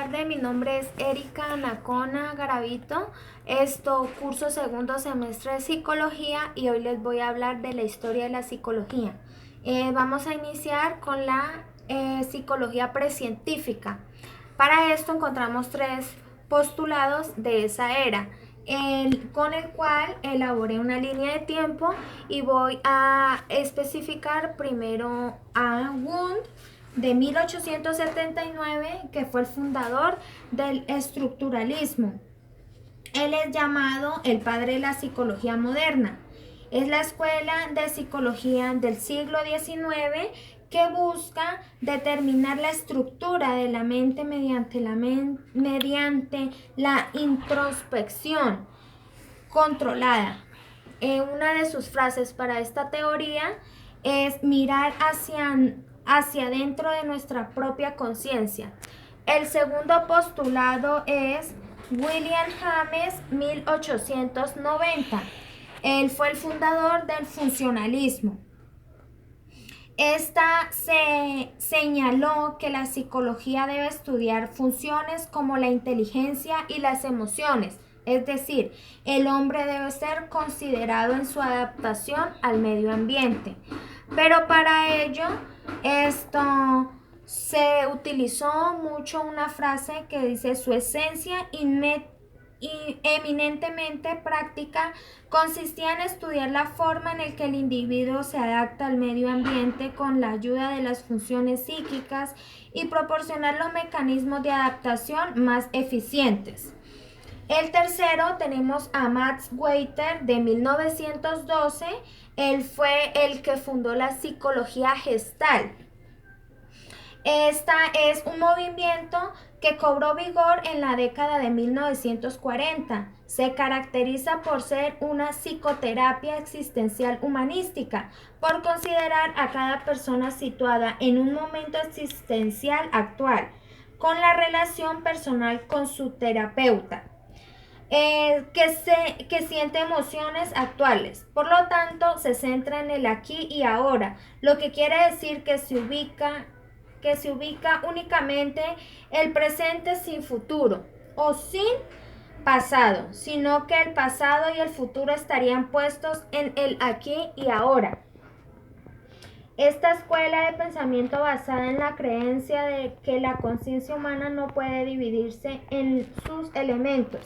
tardes, mi nombre es Erika Anacona Garavito, curso segundo semestre de psicología y hoy les voy a hablar de la historia de la psicología. Vamos a iniciar con la psicología precientífica. Para esto encontramos tres postulados de esa era, con el cual elaboré una línea de tiempo y voy a especificar primero a Wundt de 1879, que fue el fundador del estructuralismo. Él es llamado el padre de la psicología moderna. Es la escuela de psicología del siglo XIX que busca determinar la estructura de la mente mediante la introspección controlada. Una de sus frases para esta teoría es mirar hacia dentro de nuestra propia conciencia. El segundo postulado es William James, 1890. Él fue el fundador del funcionalismo. Esta se señaló que la psicología debe estudiar funciones como la inteligencia y las emociones, es decir, el hombre debe ser considerado en su adaptación al medio ambiente. Pero para ello, se utilizó mucho una frase que dice: su esencia eminentemente práctica consistía en estudiar la forma en la que el individuo se adapta al medio ambiente con la ayuda de las funciones psíquicas y proporcionar los mecanismos de adaptación más eficientes. El tercero tenemos a Max Weiter de 1912. Él fue el que fundó la psicología gestal. Esta es un movimiento que cobró vigor en la década de 1940. Se caracteriza por ser una psicoterapia existencial humanística, por considerar a cada persona situada en un momento existencial actual, con la relación personal con su terapeuta. Que siente emociones actuales. Por lo tanto, se centra en el aquí y ahora, lo que quiere decir que se ubica únicamente el presente sin futuro o sin pasado, sino que el pasado y el futuro estarían puestos en el aquí y ahora. Esta escuela de pensamiento basada en la creencia de que la conciencia humana no puede dividirse en sus elementos.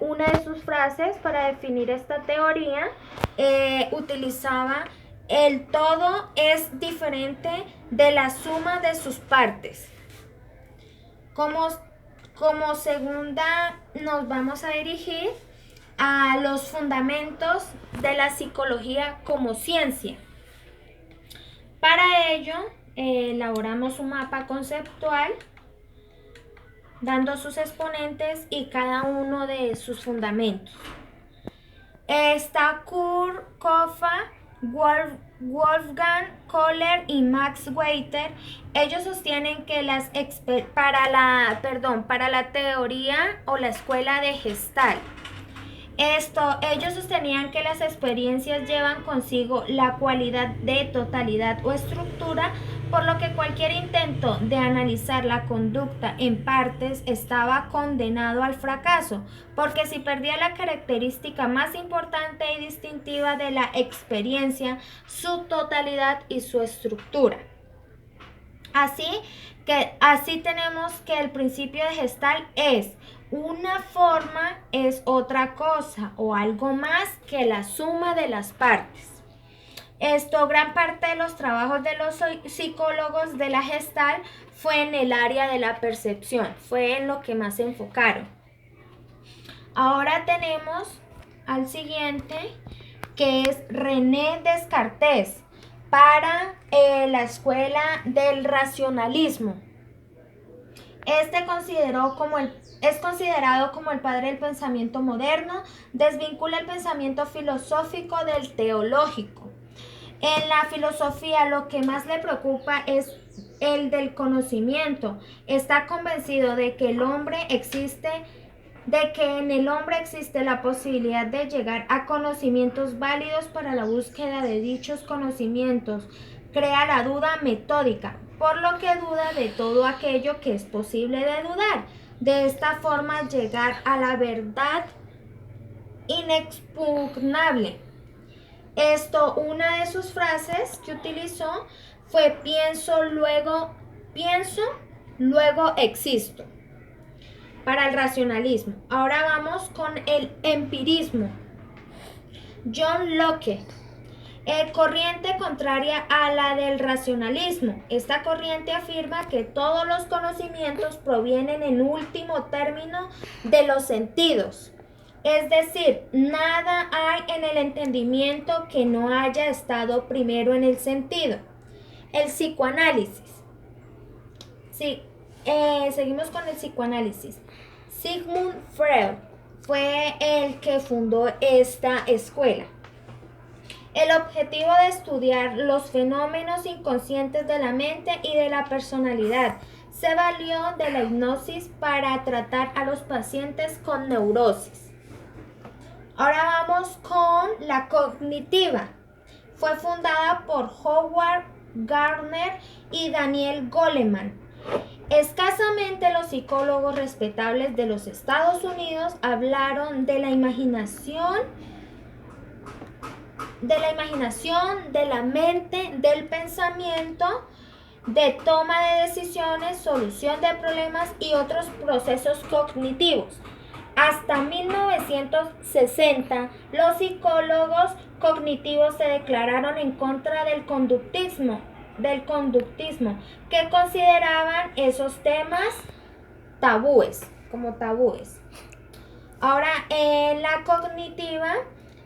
Una de sus frases para definir esta teoría utilizaba: el todo es diferente de la suma de sus partes. Como segunda nos vamos a dirigir a los fundamentos de la psicología como ciencia. Para ello, elaboramos un mapa conceptual dando sus exponentes y cada uno de sus fundamentos. Está Kurt Koffa, Wolfgang Kohler y Max Weiter. Ellos sostienen que para la teoría o la escuela de Gestalt, ellos sostenían que las experiencias llevan consigo la cualidad de totalidad o estructura, por lo que cualquier intento de analizar la conducta en partes estaba condenado al fracaso, porque si perdía la característica más importante y distintiva de la experiencia, su totalidad y su estructura. Así tenemos que el principio de Gestalt es: una forma es otra cosa o algo más que la suma de las partes. Gran parte de los trabajos de los psicólogos de la Gestalt fue en el área de la percepción, fue en lo que más se enfocaron. Ahora tenemos al siguiente, que es René Descartes, para la escuela del racionalismo. Es considerado como el padre del pensamiento moderno. Desvincula el pensamiento filosófico del teológico. En la filosofía lo que más le preocupa es el del conocimiento. Está convencido de que en el hombre existe la posibilidad de llegar a conocimientos válidos para la búsqueda de dichos conocimientos. Crea la duda metódica. por lo que duda de todo aquello que es posible de dudar. De esta forma llegar a la verdad inexpugnable. Una de sus frases que utilizó fue pienso, luego existo. Para el racionalismo. Ahora vamos con el empirismo. John Locke. Corriente contraria a la del racionalismo. Esta corriente afirma que todos los conocimientos provienen en último término de los sentidos. Es decir, nada hay en el entendimiento que no haya estado primero en el sentido. El psicoanálisis. Sí, seguimos con el psicoanálisis. Sigmund Freud fue el que fundó esta escuela. El objetivo de estudiar los fenómenos inconscientes de la mente y de la personalidad. Se valió de la hipnosis para tratar a los pacientes con neurosis. Ahora vamos con la cognitiva. Fue fundada por Howard Gardner y Daniel Goleman. Escasamente los psicólogos respetables de los Estados Unidos hablaron de la imaginación, de la mente, del pensamiento, de toma de decisiones, solución de problemas y otros procesos cognitivos. Hasta 1960, los psicólogos cognitivos se declararon en contra del conductismo, que consideraban esos temas como tabúes. Ahora, en la cognitiva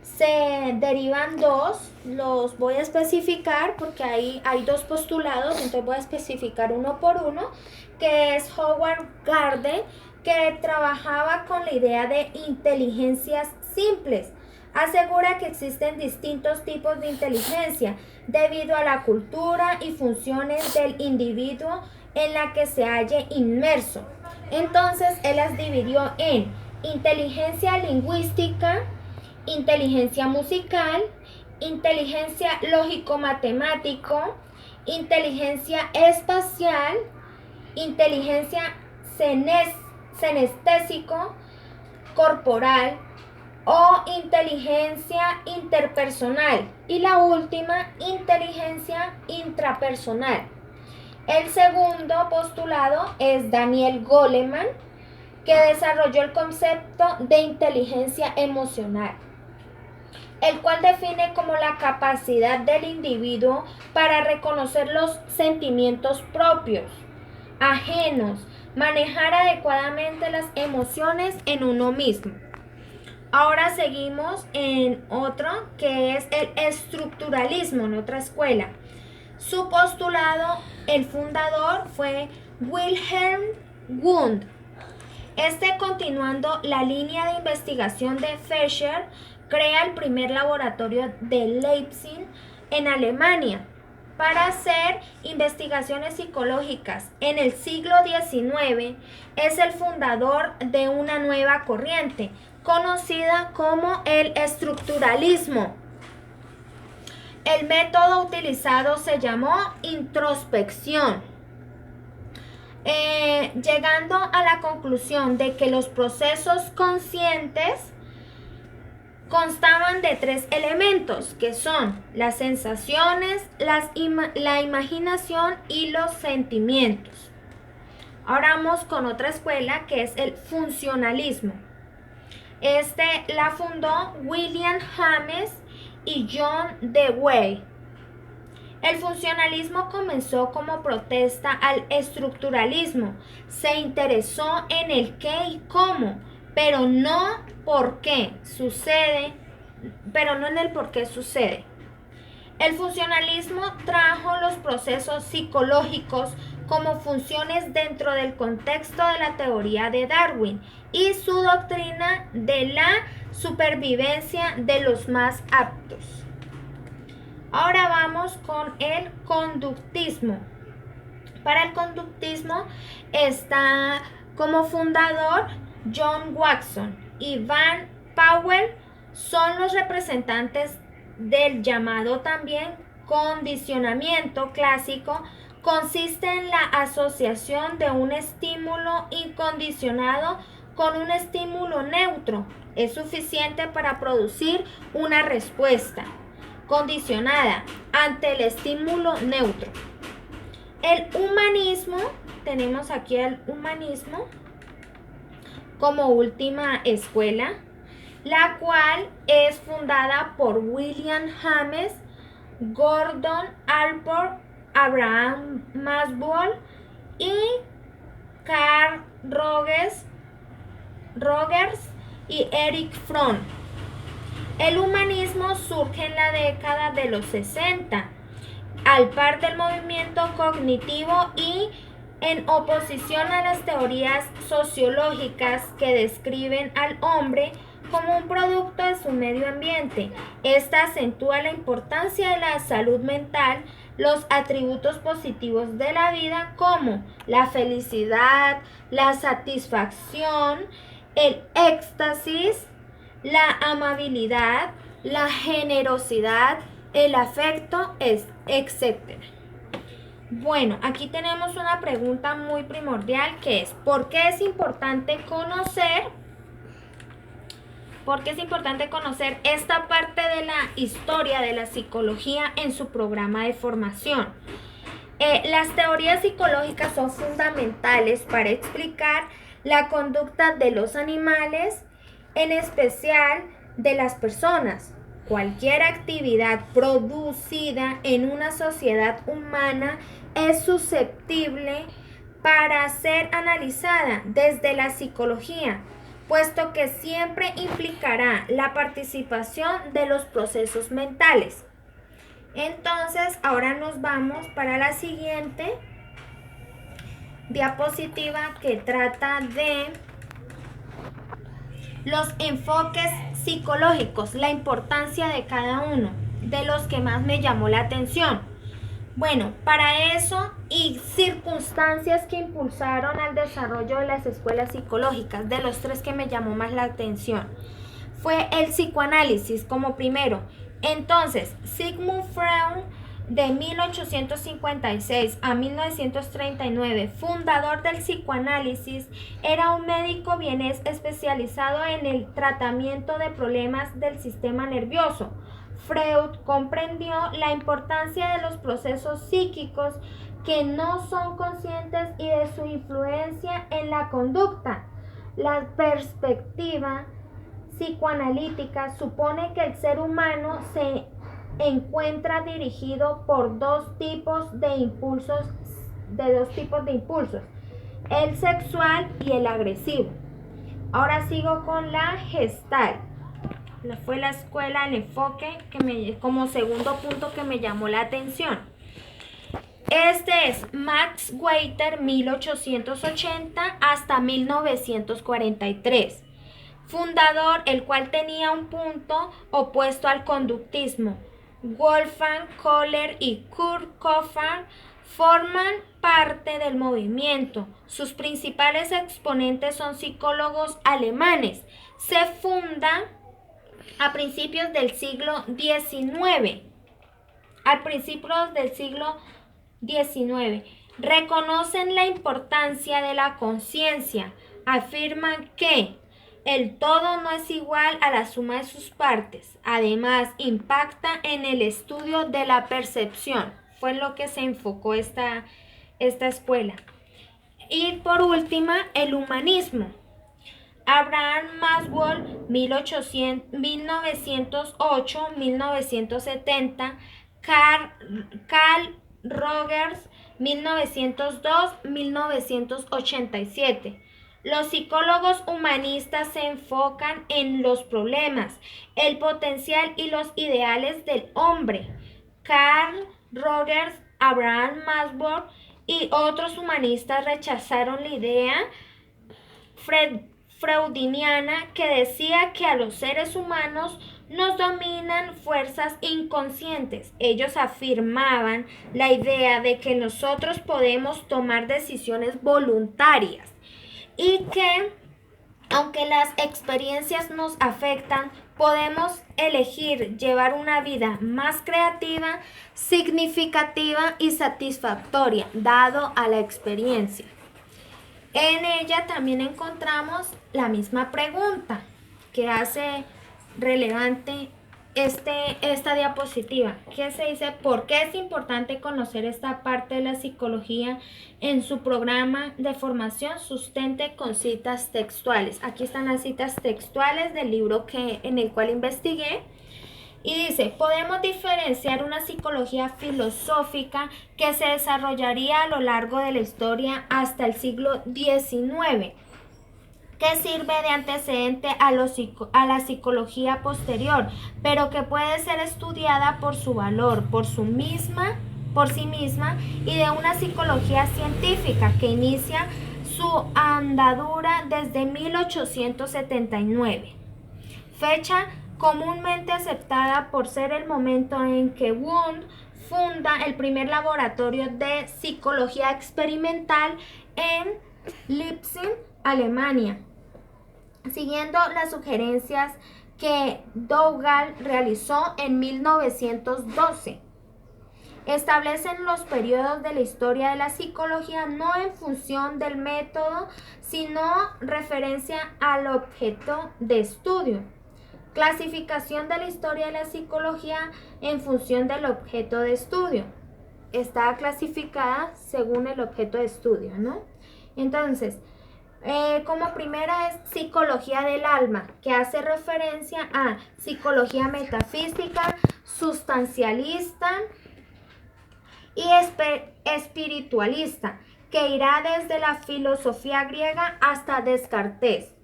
se derivan dos, los voy a especificar porque hay dos postulados, entonces voy a especificar uno por uno, que es Howard Gardner, que trabajaba con la idea de inteligencias simples. Asegura que existen distintos tipos de inteligencia debido a la cultura y funciones del individuo en la que se halle inmerso. Entonces, él las dividió en inteligencia lingüística, inteligencia musical, inteligencia lógico-matemático, inteligencia espacial, inteligencia senestésico, corporal o inteligencia interpersonal y la última, inteligencia intrapersonal. El segundo postulado es Daniel Goleman, que desarrolló el concepto de inteligencia emocional, el cual define como la capacidad del individuo para reconocer los sentimientos propios, ajenos, manejar adecuadamente las emociones en uno mismo. Ahora seguimos en otro que es el estructuralismo, en otra escuela. Su postulado, el fundador fue Wilhelm Wundt. Continuando la línea de investigación de Fischer, crea el primer laboratorio de Leipzig en Alemania para hacer investigaciones psicológicas. En el siglo XIX es el fundador de una nueva corriente conocida como el estructuralismo. El método utilizado se llamó introspección, llegando a la conclusión de que los procesos conscientes constaban de tres elementos, que son las sensaciones, la imaginación y los sentimientos. Ahora vamos con otra escuela que es el funcionalismo. La fundó William James y John Dewey. El funcionalismo comenzó como protesta al estructuralismo. Se interesó en el qué y cómo, pero no en el por qué sucede. El funcionalismo trajo los procesos psicológicos como funciones dentro del contexto de la teoría de Darwin y su doctrina de la supervivencia de los más aptos. Ahora vamos con el conductismo. Para el conductismo está como fundador John Watson y Van Powell. Son los representantes del llamado también condicionamiento clásico consiste en la asociación de un estímulo incondicionado con un estímulo neutro. Es suficiente para producir una respuesta condicionada ante el estímulo neutro. El humanismo, tenemos aquí el humanismo como última escuela, la cual es fundada por William James, Gordon Allport, Abraham Maslow y Carl Rogers y Erich Fromm. El humanismo surge en la década de los 60, al par del movimiento cognitivo y en oposición a las teorías sociológicas que describen al hombre como un producto de su medio ambiente. Esta acentúa la importancia de la salud mental, los atributos positivos de la vida como la felicidad, la satisfacción, el éxtasis, la amabilidad, la generosidad, el afecto, etc. Bueno, aquí tenemos una pregunta muy primordial que es: ¿por qué es importante conocer esta parte de la historia de la psicología en su programa de formación? Las teorías psicológicas son fundamentales para explicar la conducta de los animales, en especial de las personas. Cualquier actividad producida en una sociedad humana es susceptible para ser analizada desde la psicología, puesto que siempre implicará la participación de los procesos mentales. Entonces, ahora nos vamos para la siguiente diapositiva, que trata de los enfoques psicológicos, la importancia de cada uno, de los que más me llamó la atención. Bueno, para eso y circunstancias que impulsaron al desarrollo de las escuelas psicológicas, de los tres que me llamó más la atención, fue el psicoanálisis como primero. Entonces, Sigmund Freud, de 1856 a 1939, fundador del psicoanálisis, era un médico vienés especializado en el tratamiento de problemas del sistema nervioso. Freud comprendió la importancia de los procesos psíquicos que no son conscientes y de su influencia en la conducta. La perspectiva psicoanalítica supone que el ser humano se encuentra dirigido por dos tipos de impulsos, el sexual y el agresivo. Ahora sigo con la Gestalt. Fue la escuela, el enfoque como segundo punto que me llamó la atención. Este es Max Weiter, 1880 hasta 1943. Fundador, el cual tenía un punto opuesto al conductismo. Wolfgang Kohler y Kurt Koffmann forman parte del movimiento. Sus principales exponentes son psicólogos alemanes. Se funda a principios del siglo XIX. Reconocen la importancia de la conciencia. Afirman que el todo no es igual a la suma de sus partes. Además, impacta en el estudio de la percepción. Fue en lo que se enfocó esta escuela. Y por última, el humanismo. Abraham Maslow, 1908-1970. Carl Rogers, 1902-1987. Los psicólogos humanistas se enfocan en los problemas, el potencial y los ideales del hombre. Carl Rogers, Abraham Maslow y otros humanistas rechazaron la idea freudiana que decía que a los seres humanos nos dominan fuerzas inconscientes. Ellos afirmaban la idea de que nosotros podemos tomar decisiones voluntarias y que Aunque las experiencias nos afectan, podemos elegir llevar una vida más creativa, significativa y satisfactoria, dado a la experiencia. En ella también encontramos la misma pregunta que hace relevante esta diapositiva, que se dice: ¿por qué es importante conocer esta parte de la psicología en su programa de formación? Sustente con citas textuales. Aquí están las citas textuales del libro en el cual investigué. Y dice: podemos diferenciar una psicología filosófica que se desarrollaría a lo largo de la historia hasta el siglo XIX, que sirve de antecedente a la psicología posterior, pero que puede ser estudiada por su valor, por sí misma, y de una psicología científica que inicia su andadura desde 1879, fecha comúnmente aceptada por ser el momento en que Wundt funda el primer laboratorio de psicología experimental en Leipzig, Alemania, siguiendo las sugerencias que Dougal realizó en 1912. Establecen los periodos de la historia de la psicología no en función del método, sino referencia al objeto de estudio. Clasificación de la historia de la psicología en función del objeto de estudio. Está clasificada según el objeto de estudio, ¿no? Entonces, como primera es psicología del alma, que hace referencia a psicología metafísica, sustancialista y espiritualista, que irá desde la filosofía griega hasta Descartes.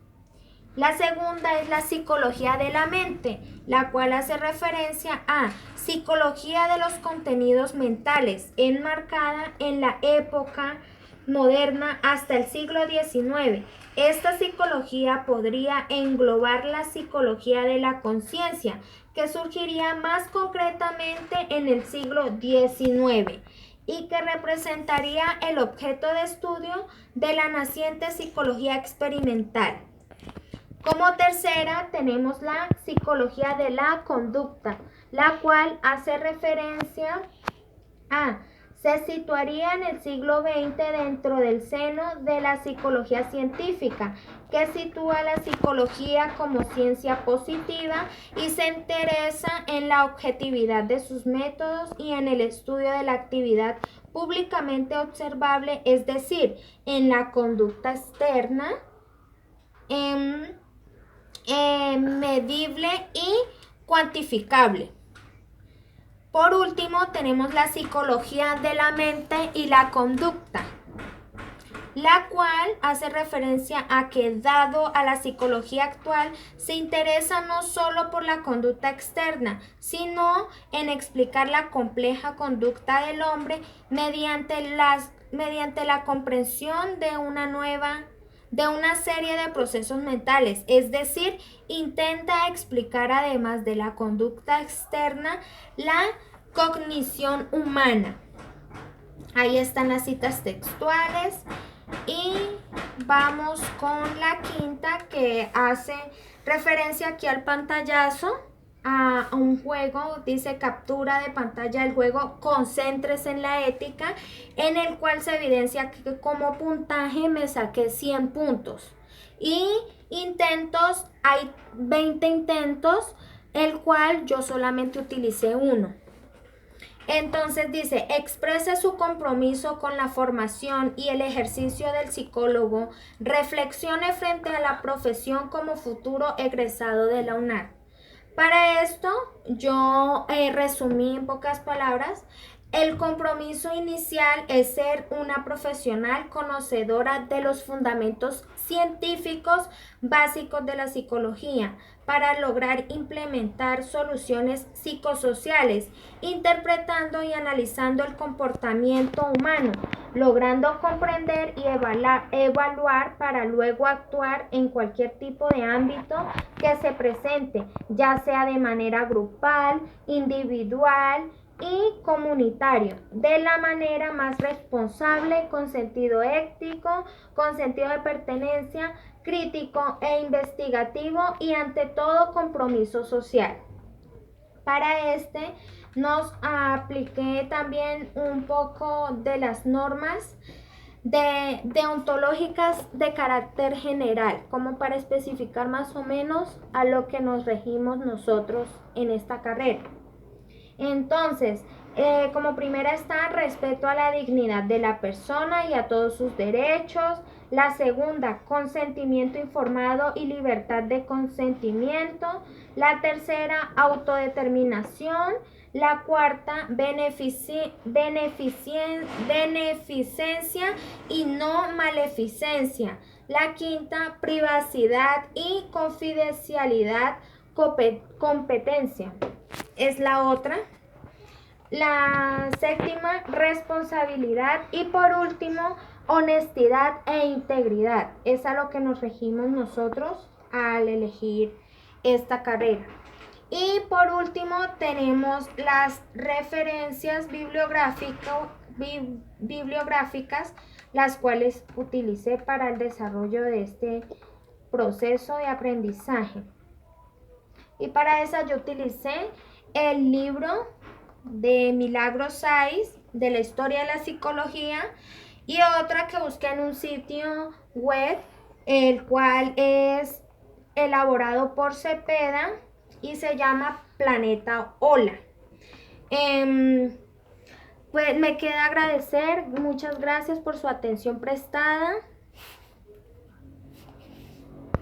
La segunda es la psicología de la mente, la cual hace referencia a psicología de los contenidos mentales, enmarcada en la época moderna hasta el siglo XIX. Esta psicología podría englobar la psicología de la conciencia, que surgiría más concretamente en el siglo XIX y que representaría el objeto de estudio de la naciente psicología experimental. Como tercera tenemos la psicología de la conducta, la cual hace referencia a se situaría en el siglo XX dentro del seno de la psicología científica, que sitúa la psicología como ciencia positiva y se interesa en la objetividad de sus métodos y en el estudio de la actividad públicamente observable, es decir, en la conducta externa, medible y cuantificable. Por último, tenemos la psicología de la mente y la conducta, la cual hace referencia a que, dado a la psicología actual, se interesa no solo por la conducta externa, sino en explicar la compleja conducta del hombre mediante la comprensión de una serie de procesos mentales, es decir, intenta explicar, además de la conducta externa, la cognición humana. Ahí están las citas textuales y vamos con la quinta, que hace referencia aquí al pantallazo, a un juego, dice captura de pantalla del juego Concéntrese en la ética, en el cual se evidencia que como puntaje me saqué 100 puntos y intentos, hay 20 intentos, el cual yo solamente utilicé uno. Entonces dice: exprese su compromiso con la formación y el ejercicio del psicólogo, reflexione frente a la profesión como futuro egresado de la UNAM. Para esto, yo resumí en pocas palabras. El compromiso inicial es ser una profesional conocedora de los fundamentos científicos básicos de la psicología para lograr implementar soluciones psicosociales, interpretando y analizando el comportamiento humano, logrando comprender y evaluar para luego actuar en cualquier tipo de ámbito que se presente, ya sea de manera grupal, individual y comunitario, de la manera más responsable, con sentido ético, con sentido de pertenencia, crítico e investigativo y ante todo compromiso social. Para este nos apliqué también un poco de las normas deontológicas de carácter general, como para especificar más o menos a lo que nos regimos nosotros en esta carrera. Entonces, como primera está respeto a la dignidad de la persona y a todos sus derechos. La segunda, consentimiento informado y libertad de consentimiento. La tercera, autodeterminación. La cuarta, beneficencia y no maleficencia. La quinta, privacidad y confidencialidad, competencia es la otra. La séptima, responsabilidad. Y por último, honestidad e integridad. Es a lo que nos regimos nosotros al elegir esta carrera. Y por último tenemos las referencias bibliográficas, las cuales utilicé para el desarrollo de este proceso de aprendizaje. Y para esa yo utilicé el libro de Milagros Saiz, de la historia de la psicología, y otra que busqué en un sitio web, el cual es elaborado por Cepeda y se llama Planeta Hola. Pues me queda agradecer, muchas gracias por su atención prestada.